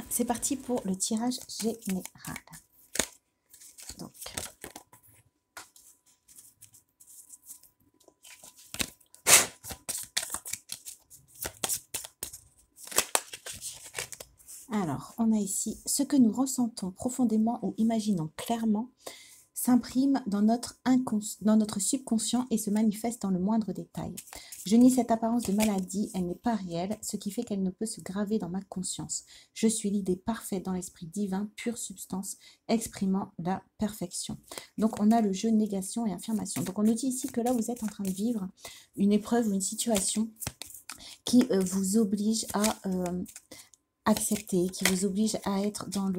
C'est parti pour le tirage général. Donc, alors, on a ici ce que nous ressentons profondément ou imaginons clairement s'imprime dans notre subconscient et se manifeste dans le moindre détail. Je nie cette apparence de maladie, elle n'est pas réelle, ce qui fait qu'elle ne peut se graver dans ma conscience. Je suis l'idée parfaite dans l'esprit divin, pure substance, exprimant la perfection. Donc on a le jeu négation et affirmation. Donc on nous dit ici que là vous êtes en train de vivre une épreuve ou une situation qui vous oblige à accepter, qui vous oblige à être dans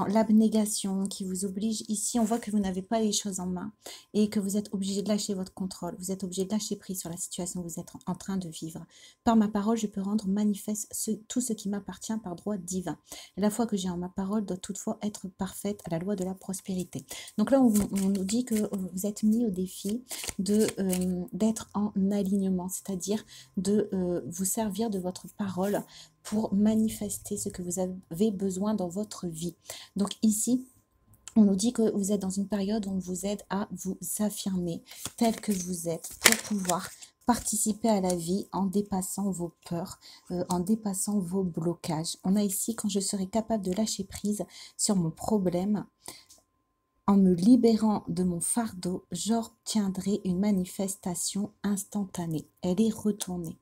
l'abnégation, qui vous oblige, ici on voit que vous n'avez pas les choses en main et que vous êtes obligé de lâcher votre contrôle, vous êtes obligé de lâcher prise sur la situation que vous êtes en train de vivre. Par ma parole, je peux rendre manifeste tout ce qui m'appartient par droit divin. La foi que j'ai en ma parole doit toutefois être parfaite à la loi de la prospérité. Donc là, on nous dit que vous êtes mis au défi d'être en alignement, c'est-à-dire de vous servir de votre parole pour manifester ce que vous avez besoin dans votre vie. Donc ici, on nous dit que vous êtes dans une période où on vous aide à vous affirmer tel que vous êtes pour pouvoir participer à la vie en dépassant vos peurs, en dépassant vos blocages. On a ici, quand je serai capable de lâcher prise sur mon problème, en me libérant de mon fardeau, j'obtiendrai une manifestation instantanée. Elle est retournée.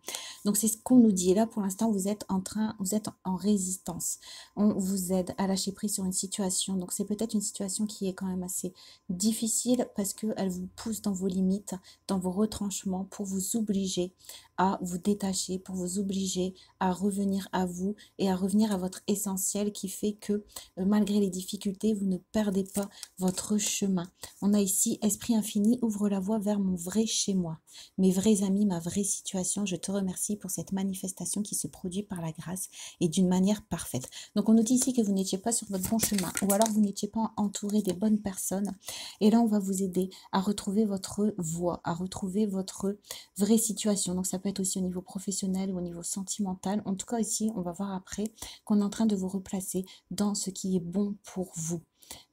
Donc c'est ce qu'on nous dit. Et là, pour l'instant, vous êtes en résistance. On vous aide à lâcher prise sur une situation. Donc c'est peut-être une situation qui est quand même assez difficile parce qu'elle vous pousse dans vos limites, dans vos retranchements pour vous obliger à vous détacher, pour vous obliger à revenir à vous et à revenir à votre essentiel qui fait que malgré les difficultés, vous ne perdez pas votre chemin. On a ici, Esprit infini, ouvre la voie vers mon vrai chez moi. Mes vrais amis, ma vraie situation, je te remercie pour cette manifestation qui se produit par la grâce et d'une manière parfaite. Donc on nous dit ici que vous n'étiez pas sur votre bon chemin ou alors vous n'étiez pas entouré des bonnes personnes. Et là, on va vous aider à retrouver votre voie, à retrouver votre vraie situation. Donc ça peut être aussi au niveau professionnel ou au niveau sentimental. En tout cas, ici, on va voir après qu'on est en train de vous replacer dans ce qui est bon pour vous.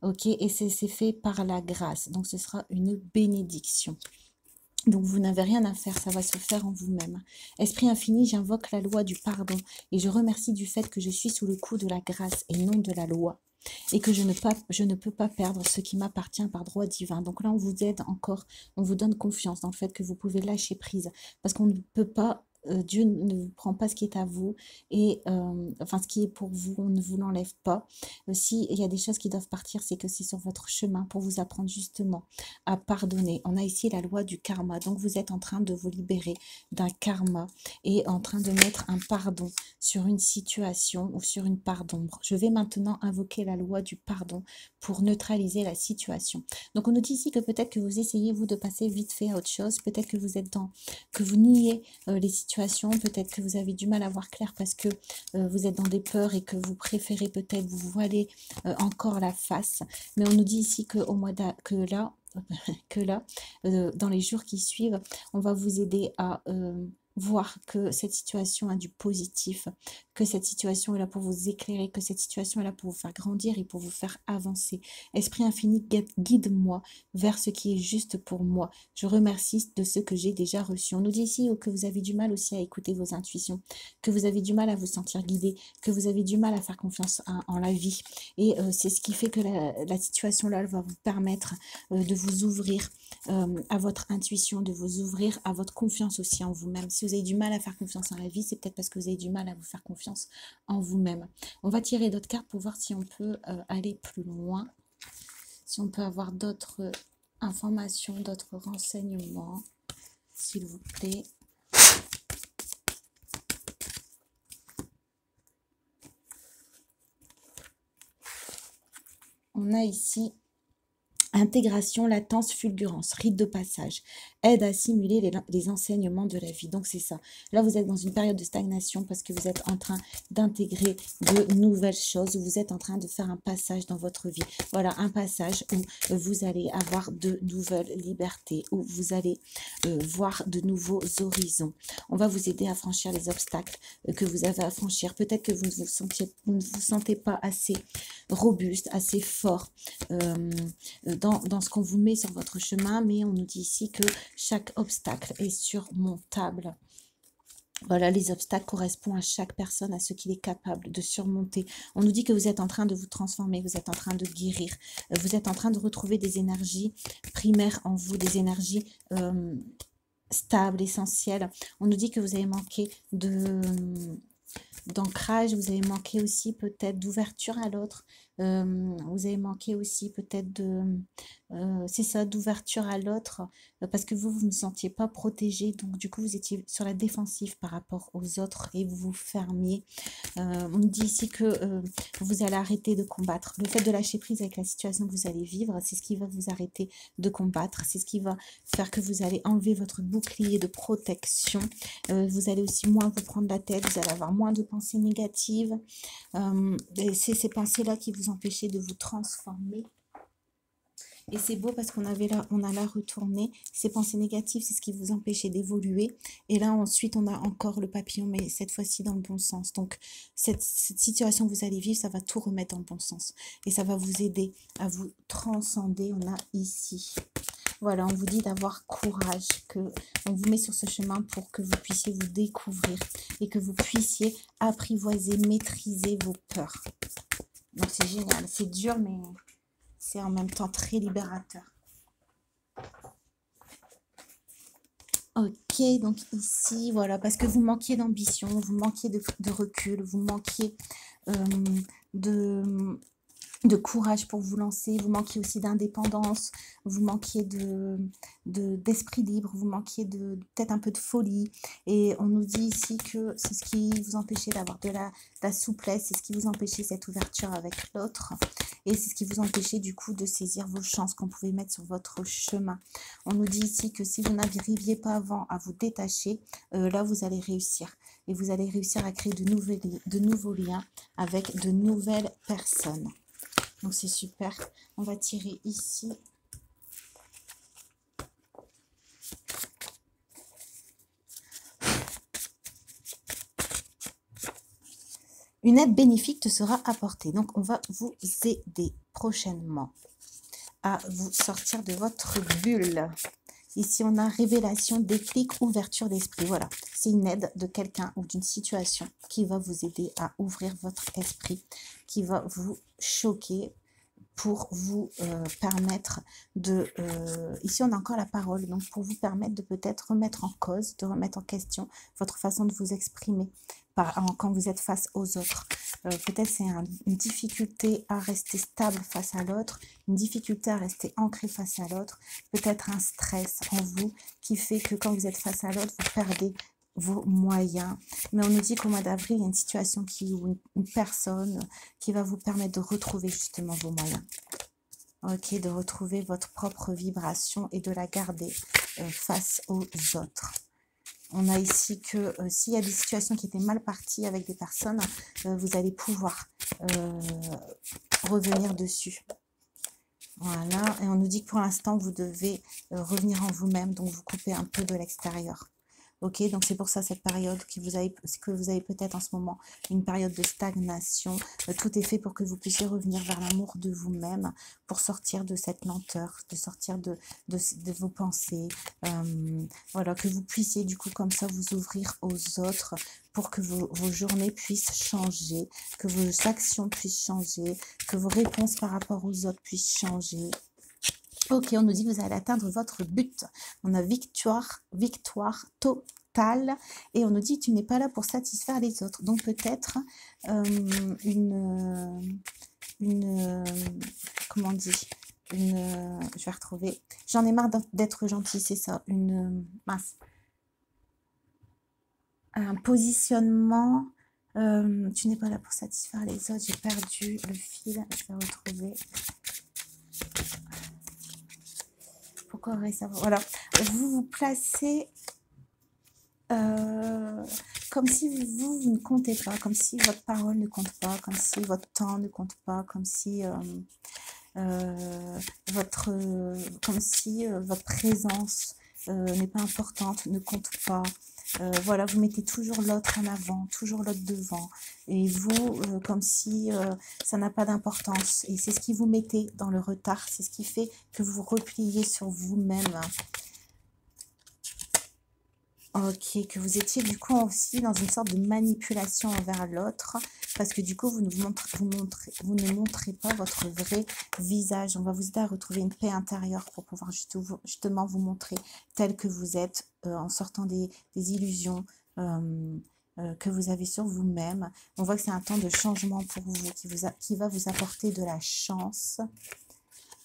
Ok, et c'est fait par la grâce. Donc ce sera une bénédiction. Donc vous n'avez rien à faire, ça va se faire en vous-même. Esprit infini, j'invoque la loi du pardon et je remercie du fait que je suis sous le coup de la grâce et non de la loi. Et que je ne peux pas perdre ce qui m'appartient par droit divin. Donc là, on vous aide encore, on vous donne confiance dans le fait que vous pouvez lâcher prise. Parce qu'on ne peut pas, Dieu ne vous prend pas ce qui est à vous, et enfin ce qui est pour vous, on ne vous l'enlève pas. S'il y a des choses qui doivent partir, c'est que c'est sur votre chemin pour vous apprendre justement à pardonner. On a ici la loi du karma. Donc vous êtes en train de vous libérer d'un karma et en train de mettre un pardon sur une situation ou sur une part d'ombre. Je vais maintenant invoquer la loi du pardon pour neutraliser la situation. Donc on nous dit ici que peut-être que vous essayez vous de passer vite fait à autre chose, peut-être que vous êtes que vous niez les situations, peut-être que vous avez du mal à voir clair parce que vous êtes dans des peurs et que vous préférez peut-être vous voiler encore la face. Mais on nous dit ici que dans les jours qui suivent, on va vous aider à voir que cette situation a du positif, que cette situation est là pour vous éclairer, que cette situation est là pour vous faire grandir et pour vous faire avancer. Esprit infini, guide-moi vers ce qui est juste pour moi. Je remercie de ce que j'ai déjà reçu. On nous dit ici que vous avez du mal aussi à écouter vos intuitions, que vous avez du mal à vous sentir guidé, que vous avez du mal à faire confiance en la vie. Et c'est ce qui fait que la situation là, elle va vous permettre de vous ouvrir à votre intuition, de vous ouvrir à votre confiance aussi en vous-même. Si vous avez du mal à faire confiance en la vie, c'est peut-être parce que vous avez du mal à vous faire confiance en vous-même. On va tirer d'autres cartes pour voir si on peut aller plus loin, si on peut avoir d'autres informations, d'autres renseignements, s'il vous plaît. On a ici Intégration, latence, fulgurance, rite de passage, aide à assimiler les enseignements de la vie. Donc c'est ça. Là, vous êtes dans une période de stagnation parce que vous êtes en train d'intégrer de nouvelles choses. Vous êtes en train de faire un passage dans votre vie. Voilà, un passage où vous allez avoir de nouvelles libertés, où vous allez voir de nouveaux horizons. On va vous aider à franchir les obstacles que vous avez à franchir. Peut-être que vous ne vous sentez pas assez robuste, assez fort dans ce qu'on vous met sur votre chemin, mais on nous dit ici que chaque obstacle est surmontable. Voilà, les obstacles correspondent à chaque personne, à ce qu'il est capable de surmonter. On nous dit que vous êtes en train de vous transformer, vous êtes en train de guérir, vous êtes en train de retrouver des énergies primaires en vous, des énergies stables, essentielles. On nous dit que vous avez manqué d'ancrage, vous avez manqué aussi peut-être d'ouverture à l'autre, vous avez manqué aussi peut-être c'est ça, d'ouverture à l'autre, parce que vous ne sentiez pas protégé, donc du coup vous étiez sur la défensive par rapport aux autres et vous vous fermiez. On me dit ici que vous allez arrêter de combattre. Le fait de lâcher prise avec la situation que vous allez vivre, c'est ce qui va vous arrêter de combattre, c'est ce qui va faire que vous allez enlever votre bouclier de protection. Vous allez aussi moins vous prendre la tête, vous allez avoir moins de pensées négatives. Et c'est ces pensées-là qui vous empêchaient de vous transformer. Et c'est beau parce qu'on a là retourné. Ces pensées négatives, c'est ce qui vous empêchait d'évoluer. Et là, ensuite, on a encore le papillon, mais cette fois-ci dans le bon sens. Donc, cette situation que vous allez vivre, ça va tout remettre dans le bon sens. Et ça va vous aider à vous transcender. On a ici. Voilà, on vous dit d'avoir courage, on vous met sur ce chemin pour que vous puissiez vous découvrir et que vous puissiez apprivoiser, maîtriser vos peurs. Donc, c'est génial. C'est dur, mais c'est en même temps très libérateur. Ok, donc ici, voilà, parce que vous manquiez d'ambition, vous manquiez de recul, vous manquiez de courage pour vous lancer, vous manquiez aussi d'indépendance, vous manquiez d'esprit libre, vous manquiez peut-être un peu de folie. Et on nous dit ici que c'est ce qui vous empêchait d'avoir de la souplesse, c'est ce qui vous empêchait cette ouverture avec l'autre. Et c'est ce qui vous empêchait du coup de saisir vos chances qu'on pouvait mettre sur votre chemin. On nous dit ici que si vous n'arriviez pas avant à vous détacher, là vous allez réussir. Et vous allez réussir à créer de nouveaux liens avec de nouvelles personnes. Donc c'est super. On va tirer ici. Une aide bénéfique te sera apportée. Donc on va vous aider prochainement à vous sortir de votre bulle. Ici, on a révélation, déclic, ouverture d'esprit. Voilà, c'est une aide de quelqu'un ou d'une situation qui va vous aider à ouvrir votre esprit, qui va vous choquer pour vous permettre de... ici, on a encore la parole, donc pour vous permettre de peut-être remettre en cause, de remettre en question votre façon de vous exprimer quand vous êtes face aux autres. Peut-être c'est une difficulté à rester stable face à l'autre, une difficulté à rester ancré face à l'autre, peut-être un stress en vous qui fait que quand vous êtes face à l'autre, vous perdez vos moyens. Mais on nous dit qu'au mois d'avril, il y a une situation ou une personne qui va vous permettre de retrouver justement vos moyens. Ok, de retrouver votre propre vibration et de la garder face aux autres. On a ici que s'il y a des situations qui étaient mal parties avec des personnes, vous allez pouvoir revenir dessus. Voilà, et on nous dit que pour l'instant, vous devez revenir en vous-même, donc vous couper un peu de l'extérieur. Ok, donc c'est pour ça cette période que vous avez peut-être en ce moment, une période de stagnation. Tout est fait pour que vous puissiez revenir vers l'amour de vous-même, pour sortir de cette lenteur, de sortir de vos pensées. Voilà, que vous puissiez du coup comme ça vous ouvrir aux autres pour que vos journées puissent changer, que vos actions puissent changer, que vos réponses par rapport aux autres puissent changer. Ok, on nous dit que vous allez atteindre votre but. On a victoire totale. Et on nous dit que tu n'es pas là pour satisfaire les autres. Donc peut-être comment on dit, je vais retrouver. J'en ai marre d'être gentille, c'est ça. Un positionnement. Tu n'es pas là pour satisfaire les autres. J'ai perdu le fil. Je vais retrouver. pourrez savoir. Voilà, vous vous placez comme si vous ne comptez pas, comme si votre parole ne compte pas, comme si votre temps ne compte pas, comme si votre présence n'est pas importante, ne compte pas. Voilà, vous mettez toujours l'autre en avant, toujours l'autre devant, et vous, comme si ça n'a pas d'importance, et c'est ce qui vous mettez dans le retard, c'est ce qui fait que vous repliez sur vous-même. Ok, que vous étiez du coup aussi dans une sorte de manipulation envers l'autre, parce que du coup vous ne montrez pas votre vrai visage. On va vous aider à retrouver une paix intérieure pour pouvoir justement vous montrer tel que vous êtes, en sortant des illusions que vous avez sur vous-même. On voit que c'est un temps de changement pour vous, qui va vous apporter de la chance.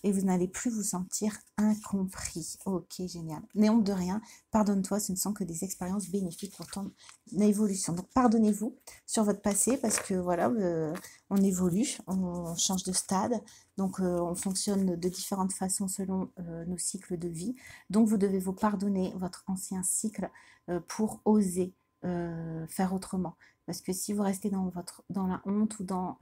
Et vous n'allez plus vous sentir incompris. Ok, génial. N'aie honte de rien. Pardonne-toi, ce ne sont que des expériences bénéfiques pour ton évolution. Donc, pardonnez-vous sur votre passé parce que, voilà, on évolue, on change de stade. Donc, on fonctionne de différentes façons selon nos cycles de vie. Donc, vous devez vous pardonner votre ancien cycle pour oser faire autrement. Parce que si vous restez dans la honte ou dans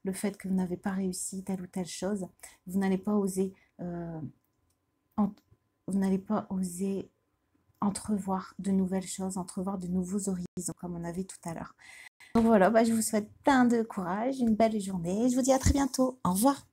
le fait que vous n'avez pas réussi telle ou telle chose, vous n'allez pas oser, entrevoir de nouvelles choses, entrevoir de nouveaux horizons, comme on avait tout à l'heure. Donc voilà, je vous souhaite plein de courage, une belle journée. Je vous dis à très bientôt. Au revoir.